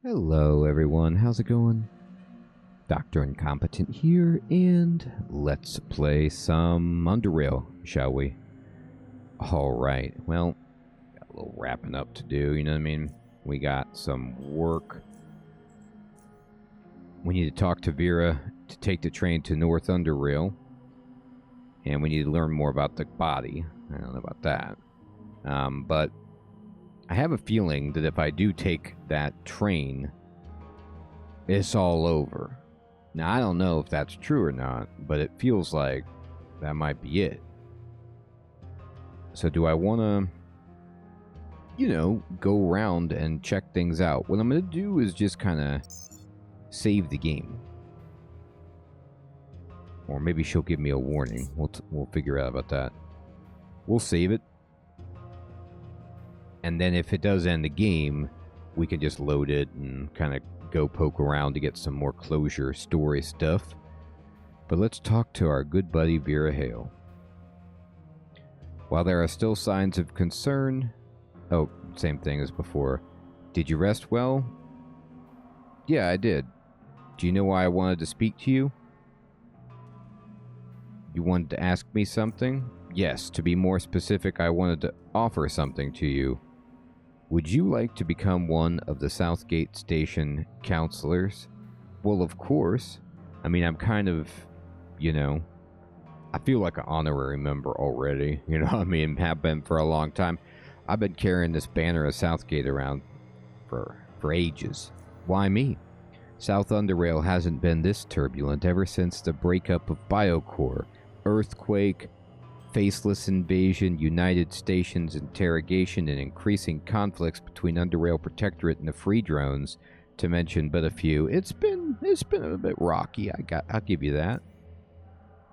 Hello everyone, how's it going? Dr. Incompetent here, and let's play some UnderRail, shall we? Alright, well, got a little wrapping up to do, you know what I mean? We got some work. We need to talk to Vera to take the train to North UnderRail, and we need to learn more about the body. I don't know about that. But I have a feeling that if I do take that train, it's all over. Now, I don't know if that's true or not, but it feels like that might be it. So do I want to, go around and check things out? What I'm going to do is just kind of save the game. Or maybe she'll give me a warning. We'll figure out about that. We'll save it. And then if it does end the game, we can just load it and kind of go poke around to get some more closure story stuff. But let's talk to our good buddy Vera Hale. While there are still signs of concern... Oh, same thing as before. Did you rest well? Yeah, I did. Do you know why I wanted to speak to you? You wanted to ask me something? Yes, to be more specific, I wanted to offer something to you. Would you like to become one of the Southgate Station counselors? Well, of course. I mean, I'm kind of, I feel like an honorary member already. Have been for a long time. I've been carrying this banner of Southgate around for ages. Why me? South UnderRail hasn't been this turbulent ever since the breakup of Biocore, earthquake, faceless invasion, United Stations interrogation, and increasing conflicts between UnderRail Protectorate and the Free Drones, to mention but a few. It's been a bit rocky. I'll give you that.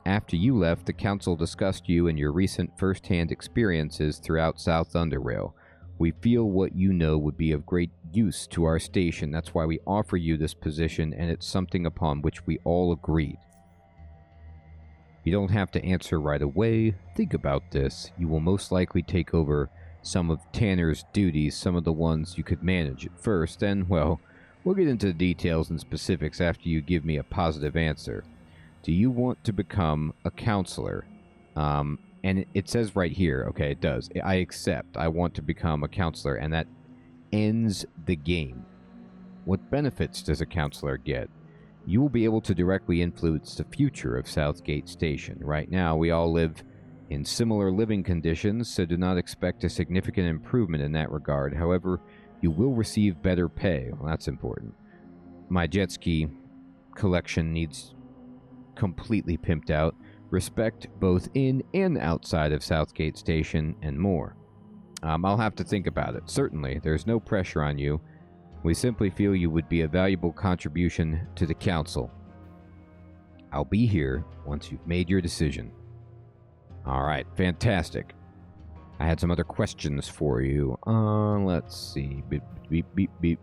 After you left, the council discussed you and your recent first-hand experiences throughout South UnderRail. We feel what you know would be of great use to our station. That's why we offer you this position, and it's something upon which we all agreed. You don't have to answer right away. Think about this. You will most likely take over some of Tanner's duties, some of the ones you could manage at first, and, well, we'll get into the details and specifics after you give me a positive answer. Do you want to become a counselor? And it says right here, okay, it does. I accept. I want to become a counselor, and that ends the game. What benefits does a counselor get? You will be able to directly influence the future of Southgate Station. Right now, we all live in similar living conditions, so do not expect a significant improvement in that regard. However, you will receive better pay. Well, that's important. My jet ski collection needs completely pimped out. Respect both in and outside of Southgate Station, and more. I'll have to think about it. Certainly, there's no pressure on you. We simply feel you would be a valuable contribution to the council. I'll be here once you've made your decision. Alright, fantastic. I had some other questions for you. Let's see. Beep, beep, beep, beep.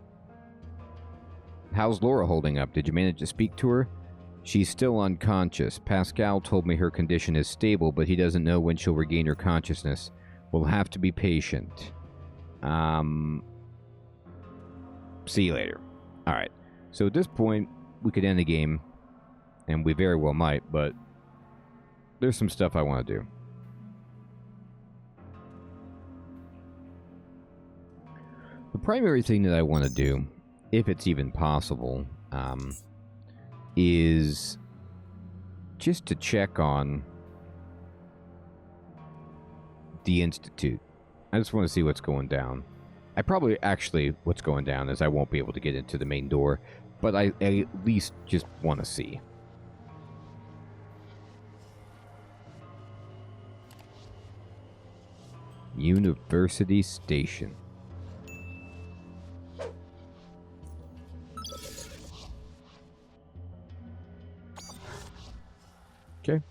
How's Laura holding up? Did you manage to speak to her? She's still unconscious. Pascal told me her condition is stable, but he doesn't know when she'll regain her consciousness. We'll have to be patient. See you later. Alright. So at this point, we could end the game. And we very well might, but there's some stuff I want to do. The primary thing that I want to do, if it's even possible, is just to check on the Institute. I just want to see what's going down. I probably actually, what's going down is I won't be able to get into the main door, but I at least just want to see. University Station. Okay.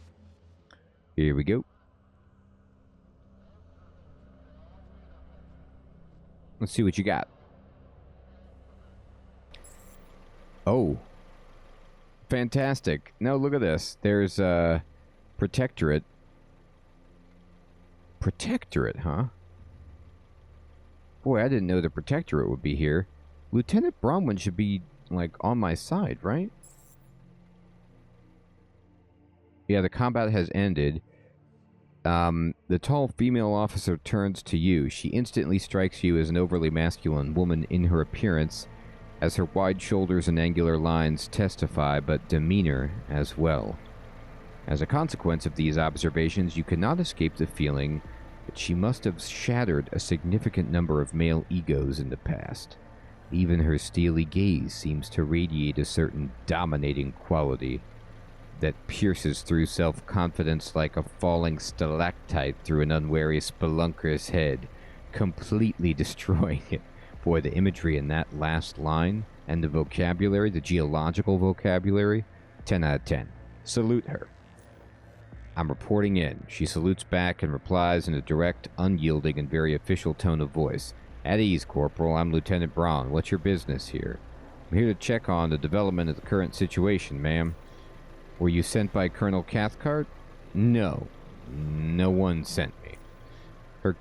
Here we go. Let's see what you got. Oh. Fantastic. No, look at this. There's a Protectorate. Protectorate, huh? Boy, I didn't know the Protectorate would be here. Lieutenant Bronwyn should be, like, on my side, right? Yeah, the combat has ended. The tall female officer turns to you. She instantly strikes you as an overly masculine woman in her appearance, as her wide shoulders and angular lines testify, but demeanor as well. As a consequence of these observations, you cannot escape the feeling that she must have shattered a significant number of male egos in the past. Even her steely gaze seems to radiate a certain dominating quality that pierces through self-confidence like a falling stalactite through an unwary spelunker's head, completely destroying it. Boy, the imagery in that last line and the vocabulary, the geological vocabulary, 10 out of 10. Salute her. I'm reporting in. She salutes back and replies in a direct, unyielding, and very official tone of voice. At ease, Corporal. I'm Lieutenant Braun. What's your business here? I'm here to check on the development of the current situation, ma'am. Were you sent by Colonel Cathcart? No. No one sent me. Her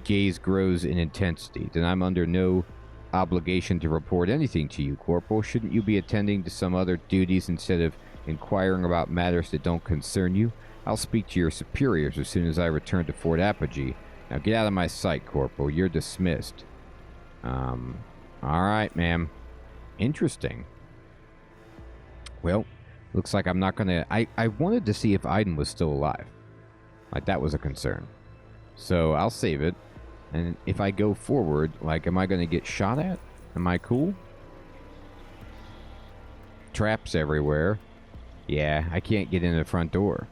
gaze grows in intensity. Then I'm under no obligation to report anything to you, Corporal. Shouldn't you be attending to some other duties instead of inquiring about matters that don't concern you? I'll speak to your superiors as soon as I return to Fort Apogee. Now get out of my sight, Corporal. You're dismissed. Alright, ma'am. Interesting. Well, looks like I'm not gonna... I wanted to see if Aiden was still alive. Like, that was a concern. So, I'll save it. And if I go forward, like, am I gonna get shot at? Am I cool? Traps everywhere. Yeah, I can't get in the front door.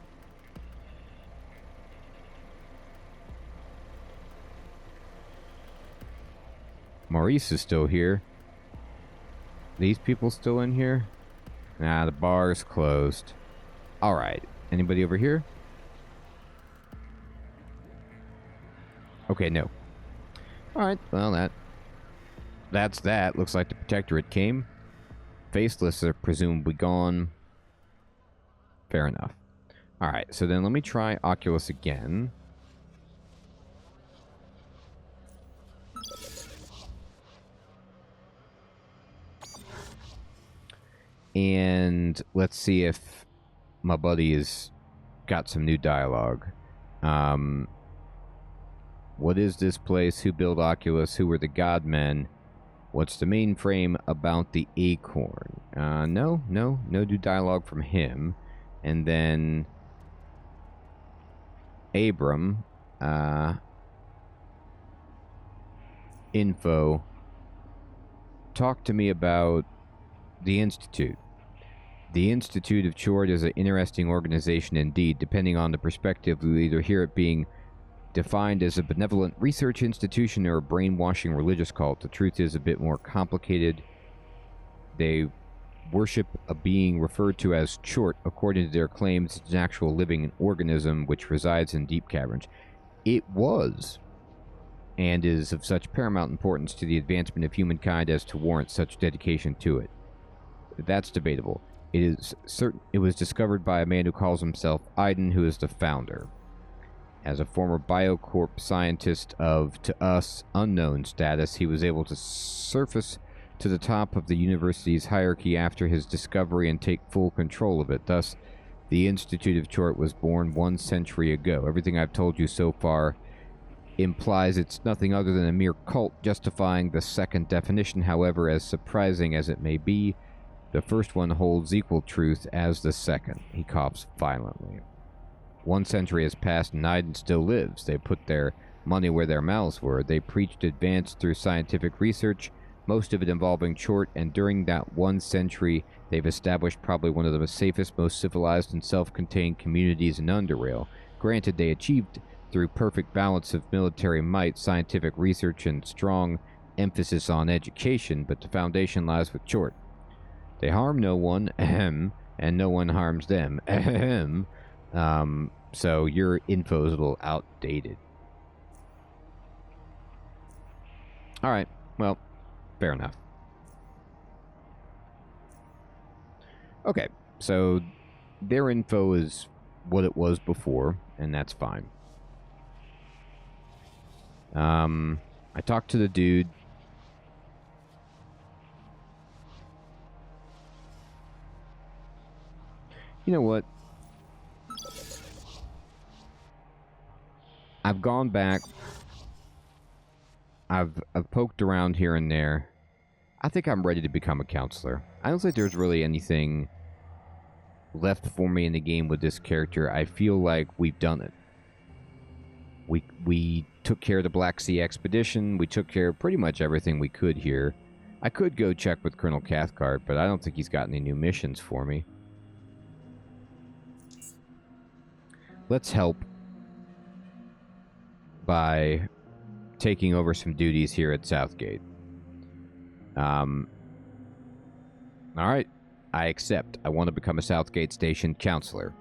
Maurice is still here. These people still in here? Nah, the bar's closed. Alright. Anybody over here? Okay, no. Alright, well, that's that. Looks like the Protectorate came. Faceless are presumably gone. Fair enough. Alright, so then let me try Oculus again. And let's see if my buddy has got some new dialogue. What is this place? Who built Oculus? Who were the Godmen? What's the mainframe about the Acorn? No new dialogue from him. And then Abram, info. Talk to me about the Institute. The Institute of Chort is an interesting organization indeed. Depending on the perspective, we either hear it being defined as a benevolent research institution or a brainwashing religious cult. The truth is a bit more complicated. They worship a being referred to as Chort. According to their claims, it's an actual living organism which resides in deep caverns. It was, and is of such paramount importance to the advancement of humankind as to warrant such dedication to it. That's debatable. It is certain it was discovered by a man who calls himself Aiden, who is the founder. As a former Biocorp scientist of, to us, unknown status, he was able to surface to the top of the university's hierarchy after his discovery and take full control of it. Thus, the Institute of Chort was born 1 century ago. Everything I've told you so far implies it's nothing other than a mere cult, justifying the second definition. However, as surprising as it may be, the first one holds equal truth as the second. He coughs violently. 1 century has passed and Aiden still lives. They put their money where their mouths were. They preached advance through scientific research, most of it involving Chort, and during that 1 century, they've established probably one of the safest, most civilized, and self-contained communities in UnderRail. Granted, they achieved through perfect balance of military might, scientific research, and strong emphasis on education, but the foundation lies with Chort. They harm no one, ahem, and no one harms them, ahem. So your info is a little outdated. Alright, well, fair enough. Okay, so their info is what it was before, and that's fine. I talked to the dude. You know what? I've gone back. I've poked around here and there. I think I'm ready to become a counselor. I don't think there's really anything left for me in the game with this character. I feel like we've done it. We took care of the Black Sea expedition. We took care of pretty much everything we could here. I could go check with Colonel Cathcart, but I don't think he's got any new missions for me. Let's help by taking over some duties here at Southgate. Alright, I accept. I want to become a Southgate Station counselor.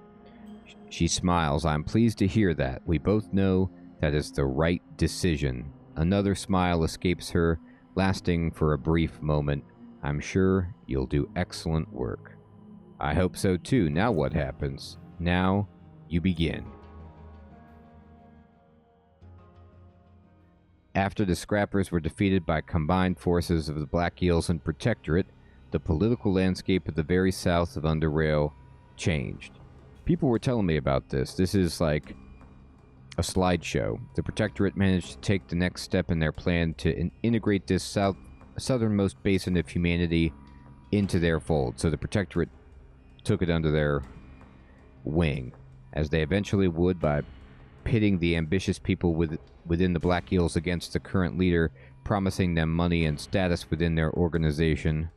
She smiles. I'm pleased to hear that. We both know that is the right decision. Another smile escapes her, lasting for a brief moment. I'm sure you'll do excellent work. I hope so too. Now what happens? Now you begin. After the Scrappers were defeated by combined forces of the Black Eels and Protectorate, the political landscape of the very south of UnderRail changed. People were telling me about this. This is like a slideshow. The Protectorate managed to take the next step in their plan to integrate this southernmost basin of humanity into their fold. So the Protectorate took it under their wing, as they eventually would by pitting the ambitious people within the Black Eels against the current leader, promising them money and status within their organization.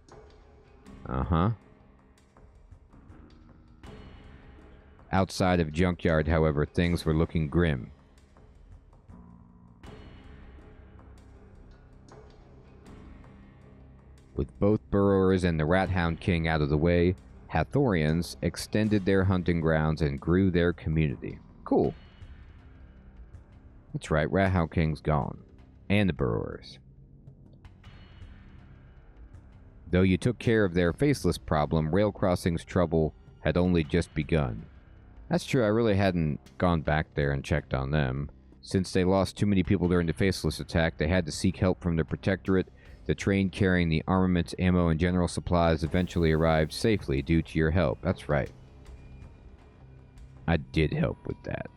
Outside of Junkyard, however, things were looking grim. With both Burrowers and the Rat Hound King out of the way, Hathorians extended their hunting grounds and grew their community. Cool. That's right, Rat Hound King's gone. And the Burrowers. Though you took care of their faceless problem, Rail Crossing's trouble had only just begun. That's true, I really hadn't gone back there and checked on them. Since they lost too many people during the Faceless attack, they had to seek help from the Protectorate. The train carrying the armaments, ammo, and general supplies eventually arrived safely due to your help. That's right. I did help with that.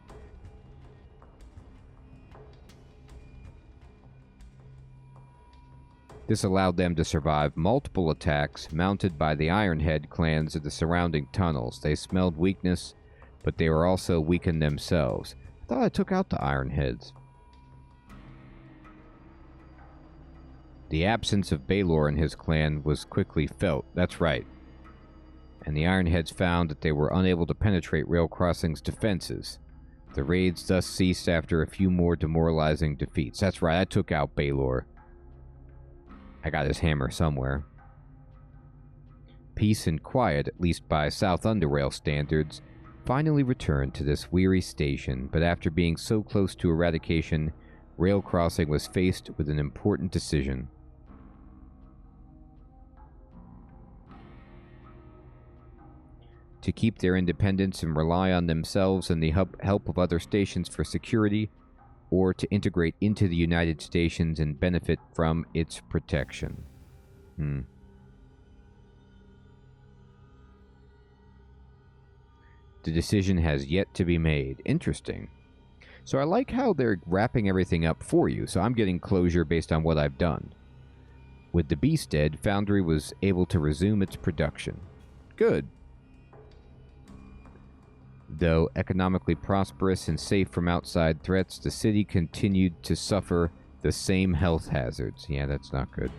This allowed them to survive multiple attacks mounted by the Ironhead clans of the surrounding tunnels. They smelled weakness, but they were also weakened themselves. I thought I took out the Ironheads. The absence of Baylor and his clan was quickly felt. That's right. And the Ironheads found that they were unable to penetrate Rail Crossing's defenses. The raids thus ceased after a few more demoralizing defeats. That's right, I took out Baylor. I got his hammer somewhere. Peace and quiet, at least by South UnderRail standards, finally returned to this weary station, but after being so close to eradication, Rail Crossing was faced with an important decision. To keep their independence and rely on themselves and the help of other stations for security, or to integrate into the United Stations and benefit from its protection. The decision has yet to be made. Interesting. So I like how they're wrapping everything up for you, so I'm getting closure based on what I've done. With the Beast dead, Foundry was able to resume its production. Good. Though economically prosperous and safe from outside threats, the city continued to suffer the same health hazards. Yeah, that's not good.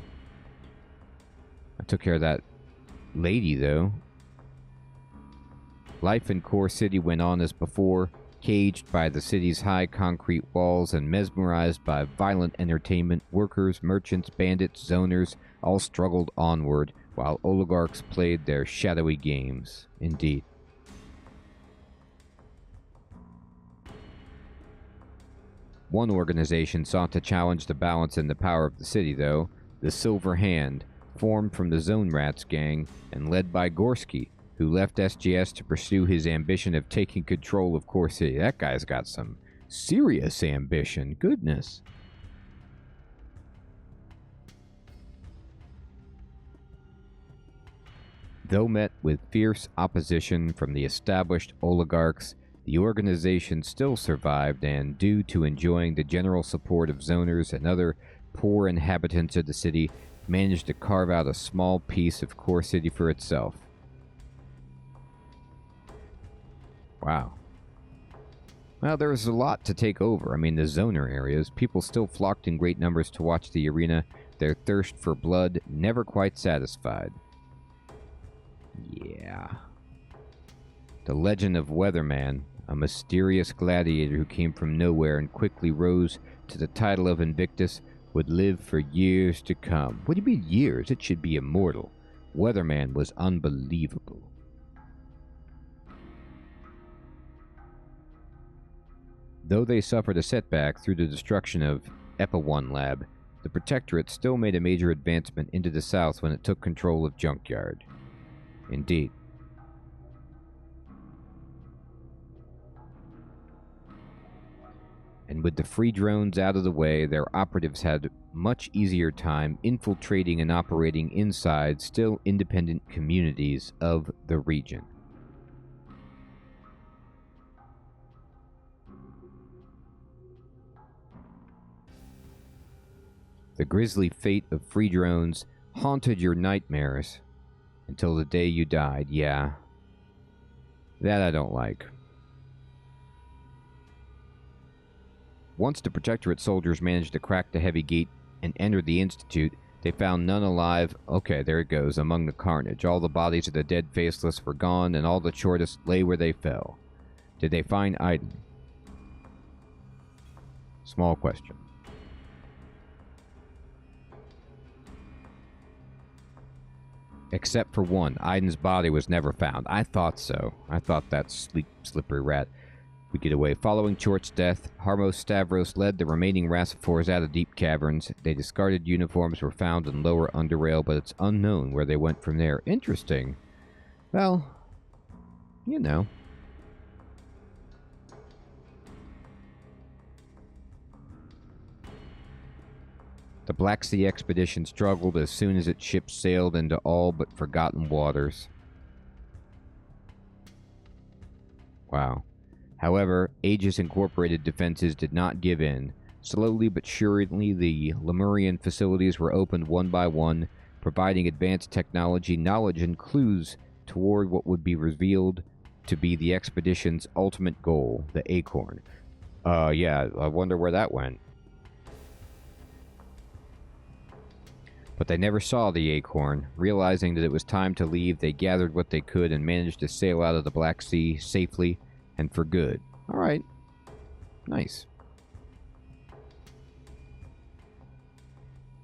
I took care of that lady, though. Life in Core City went on as before, caged by the city's high concrete walls and mesmerized by violent entertainment. Workers, merchants, bandits, zoners all struggled onward, while oligarchs played their shadowy games. Indeed. One organization sought to challenge the balance and the power of the city, though. The Silver Hand, formed from the Zone Rats gang and led by Gorski, who left SGS to pursue his ambition of taking control of Core City. That guy's got some serious ambition. Goodness. Though met with fierce opposition from the established oligarchs, the organization still survived and, due to enjoying the general support of zoners and other poor inhabitants of the city, managed to carve out a small piece of Core City for itself. Wow. Well, there was a lot to take over. I mean, the zoner areas, people still flocked in great numbers to watch the arena, their thirst for blood never quite satisfied. Yeah. The legend of Weatherman, a mysterious gladiator who came from nowhere and quickly rose to the title of Invictus, would live for years to come. What do you mean years? It should be immortal. Weatherman was unbelievable. Though they suffered a setback through the destruction of EPA-1 Lab, the Protectorate still made a major advancement into the south when it took control of Junkyard. Indeed. And with the free drones out of the way, their operatives had much easier time infiltrating and operating inside still independent communities of the region. The grisly fate of free drones haunted your nightmares until the day you died. Yeah. That I don't like. Once the Protectorate soldiers managed to crack the heavy gate and enter the Institute, they found none alive. Okay, there it goes, among the carnage. All the bodies of the dead faceless were gone, and all the shortest lay where they fell. Did they find Aiden? Small question. Except for one, Aiden's body was never found. I thought so. I thought that slippery rat would get away. Following Chort's death, Harmos Stavros led the remaining Racifors out of deep caverns. Their discarded uniforms were found in lower UnderRail, but it's unknown where they went from there. Interesting. Well, you know. The Black Sea expedition struggled as soon as its ships sailed into all but forgotten waters. Wow. However, Aegis Incorporated defenses did not give in. Slowly but surely, the Lemurian facilities were opened one by one, providing advanced technology, knowledge, and clues toward what would be revealed to be the expedition's ultimate goal, the Acorn. Yeah, I wonder where that went. But they never saw the Acorn. Realizing that it was time to leave, they gathered what they could and managed to sail out of the Black Sea safely and for good. Alright. Nice.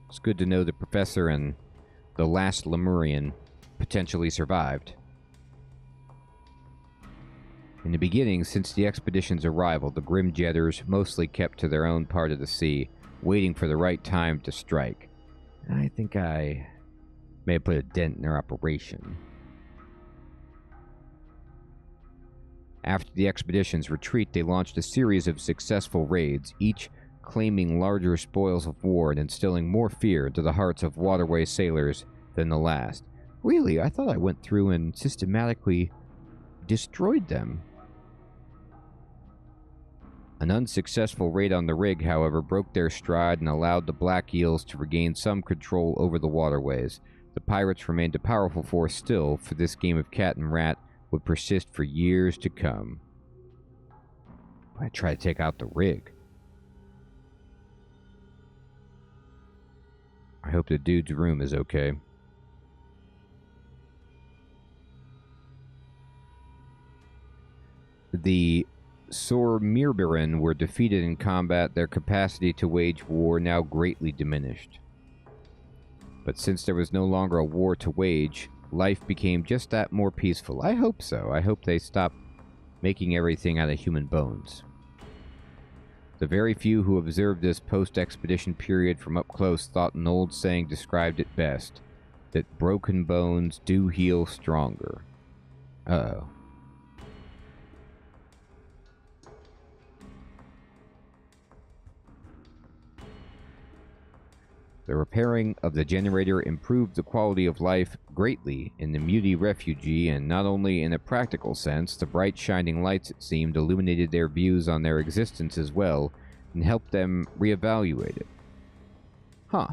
It's good to know the Professor and the last Lemurian potentially survived. In the beginning, since the expedition's arrival, the Grim Jetters mostly kept to their own part of the sea, waiting for the right time to strike. I think I may have put a dent in their operation. After the expedition's retreat, they launched a series of successful raids, each claiming larger spoils of war and instilling more fear into the hearts of waterway sailors than the last. Really? I thought I went through and systematically destroyed them. An unsuccessful raid on the rig, however, broke their stride and allowed the Black Eels to regain some control over the waterways. The pirates remained a powerful force still, for this game of cat and rat would persist for years to come. I try to take out the rig. I hope the dude's room is okay. The Sormirbiran were defeated in combat, their capacity to wage war now greatly diminished. But since there was no longer a war to wage, life became just that more peaceful. I hope so. I hope they stop making everything out of human bones. The very few who observed this post-expedition period from up close thought an old saying described it best, that broken bones do heal stronger. Uh-oh. The repairing of the generator improved the quality of life greatly in the Muti refugee, and not only in a practical sense, the bright shining lights, it seemed, illuminated their views on their existence as well, and helped them reevaluate it. Huh.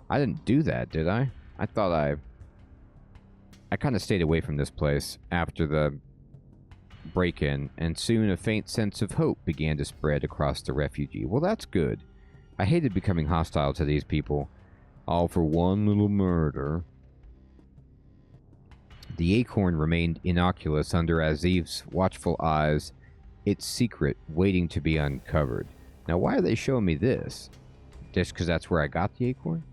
I didn't do that, did I? I thought I kind of stayed away from this place after the break-in, and soon a faint sense of hope began to spread across the refugee. Well, that's good. I hated becoming hostile to these people. All for one little murder. The acorn remained innocuous under Aziv's watchful eyes, its secret waiting to be uncovered. Now, why are they showing me this? Just because that's where I got the acorn?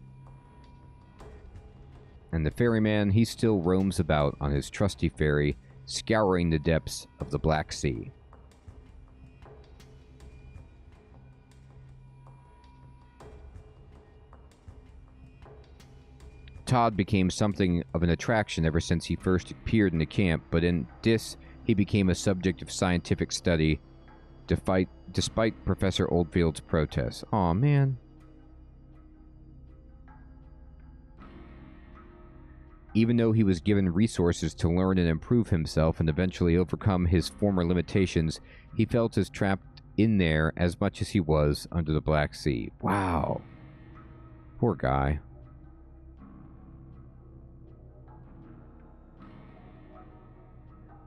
And the ferryman, he still roams about on his trusty ferry, scouring the depths of the Black Sea. Todd became something of an attraction ever since he first appeared in the camp, but in Dis, he became a subject of scientific study, despite Professor Oldfield's protests. Aw, man. Even though he was given resources to learn and improve himself and eventually overcome his former limitations, he felt as trapped in there as much as he was under the Black Sea. Wow. Poor guy.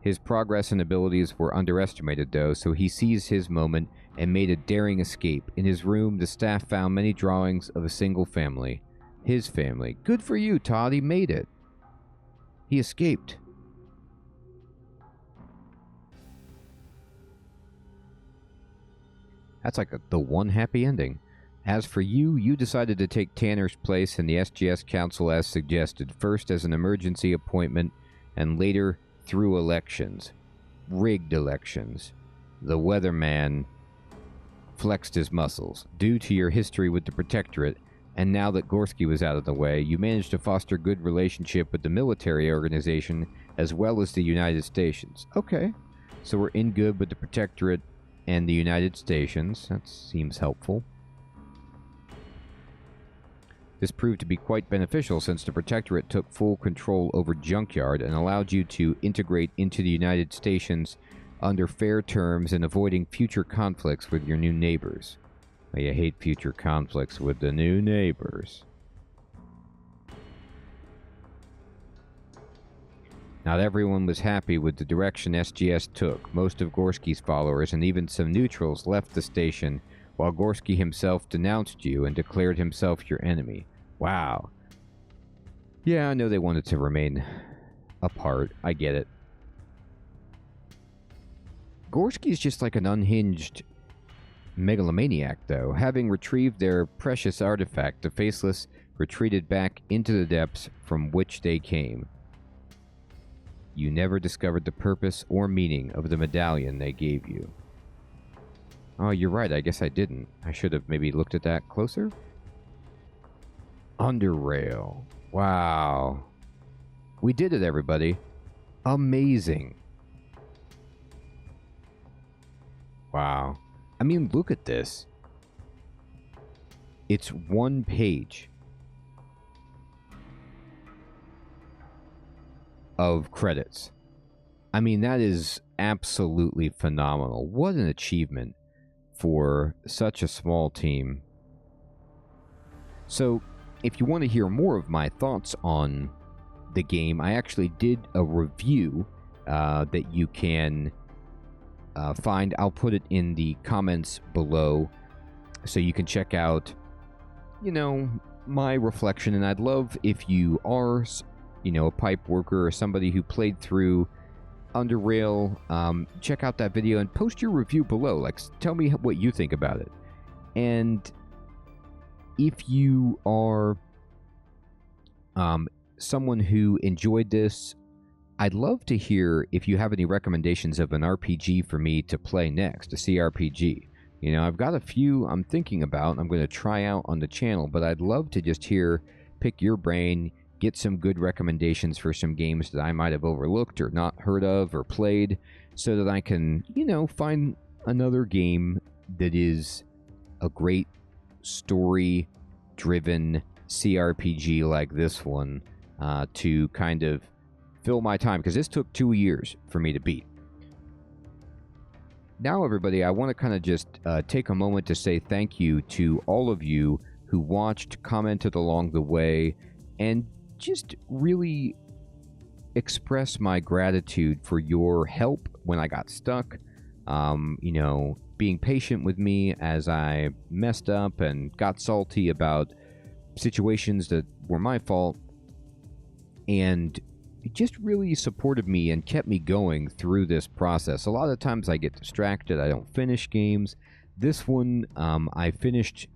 His progress and abilities were underestimated, though, so he seized his moment and made a daring escape. In his room, the staff found many drawings of a single family. His family. Good for you, Todd. He made it. He escaped. That's like the one happy ending. As for you, you decided to take Tanner's place in the SGS Council as suggested, first as an emergency appointment, and later through elections. Rigged elections. The weatherman flexed his muscles. Due to your history with the Protectorate, and now that Gorski was out of the way, you managed to foster good relationship with the military organization as well as the United Stations. Okay, so we're in good with the Protectorate and the United Stations. That seems helpful. This proved to be quite beneficial since the Protectorate took full control over Junkyard and allowed you to integrate into the United Stations under fair terms and avoiding future conflicts with your new neighbors. Well, you hate future conflicts with the new neighbors. Not everyone was happy with the direction SGS took. Most of Gorski's followers and even some neutrals left the station, while Gorski himself denounced you and declared himself your enemy. Wow. Yeah, I know they wanted to remain apart. I get it. Gorski's just like an unhinged megalomaniac, though. Having retrieved their precious artifact, the Faceless retreated back into the depths from which they came. You never discovered the purpose or meaning of the medallion they gave you. Oh, you're right. I guess I didn't. I should have maybe looked at that closer. UnderRail. Wow. We did it, everybody. Amazing. Wow. I mean, look at this. It's one page of credits. I mean, that is absolutely phenomenal. What an achievement for such a small team. So, if you want to hear more of my thoughts on the game, I actually did a review that you can find. I'll put it in the comments below so you can check out, you know, my reflection. And I'd love if you are, you know, a pipe worker or somebody who played through UnderRail, check out that video and post your review below. Like, tell me what you think about it. And if you are someone who enjoyed this, I'd love to hear if you have any recommendations of an RPG for me to play next, a CRPG. You know, I've got a few I'm thinking about, I'm going to try out on the channel, but I'd love to just pick your brain, get some good recommendations for some games that I might have overlooked or not heard of or played, so that I can, you know, find another game that is a great story-driven CRPG like this one to kind of fill my time, because this took 2 years for me to beat. Now, everybody, I want to kind of just take a moment to say thank you to all of you who watched, commented along the way, and just really express my gratitude for your help when I got stuck. You know, being patient with me as I messed up and got salty about situations that were my fault, and it just really supported me and kept me going through this process. A lot of times I get distracted, I don't finish games. This one I finished,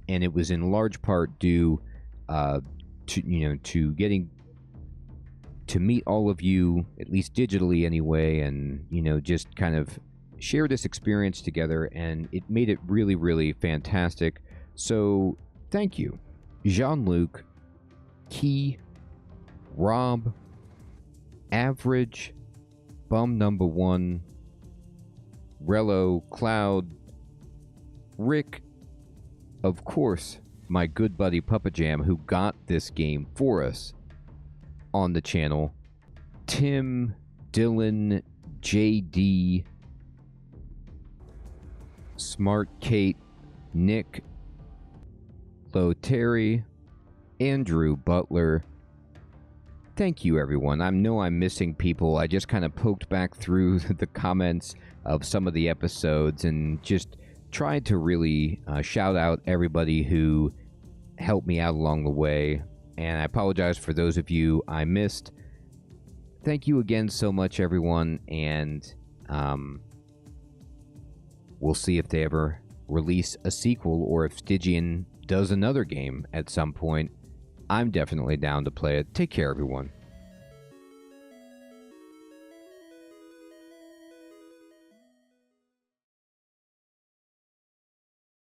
and it was in large part due to getting to meet all of you, at least digitally anyway, and just kind of share this experience together, and it made it really, really fantastic. So thank you, Jean-Luc, Key, Rob, Average, Bum Number 1, Rello, Cloud, Rick, of course, my good buddy Puppetjam, who got this game for us on the channel, Tim, Dylan, JD, Smart Kate, Nick, Lo Terry, Andrew Butler. Thank you, everyone. I know I'm missing people. I just kind of poked back through the comments of some of the episodes and just tried to really shout out everybody who helped me out along the way. And I apologize for those of you I missed. Thank you again so much, everyone. And we'll see if they ever release a sequel, or if Stygian does another game at some point. I'm definitely down to play it. Take care, everyone.